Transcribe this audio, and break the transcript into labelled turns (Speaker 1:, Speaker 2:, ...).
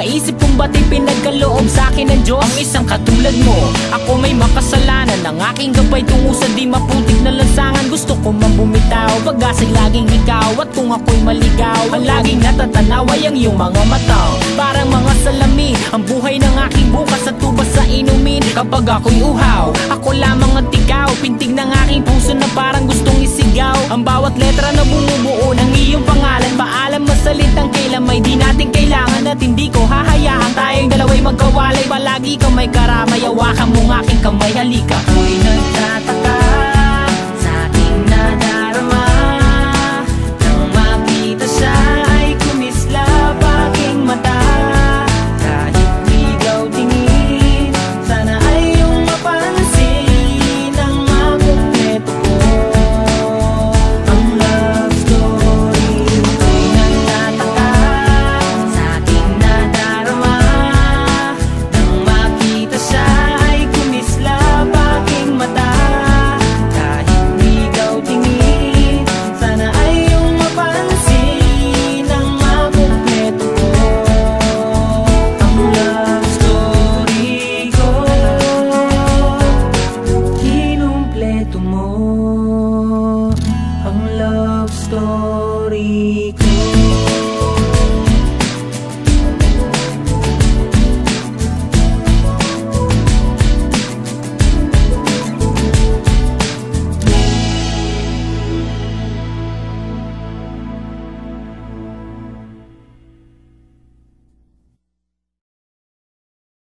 Speaker 1: maisip kung ba't pinagkaloob sa'kin ng Diyos ang isang katulad mo. Ako may makasalanan, ang aking gabay tungo sa di maputik na lansangan. Gusto ko man bumitaw, pag-asa'y laging ikaw. At kung ako'y maligaw, ang laging natatanaw ay ang iyong mga mata. Parang mga salami, ang buhay ng aking bukas at tubas sa inumin. Kapag ako'y uhaw, ako lamang at ikaw. Pintig ng aking puso na parang gustong isigaw. Ang bawat letra na bumubuo ng iyong pangalan. Paalam masalitang kailan may di natin kailangan. At hindi ko hahayaan tayong dalawa'y magkawalay. Palagi ka may karamay, hawakan mong aking kamay, halika.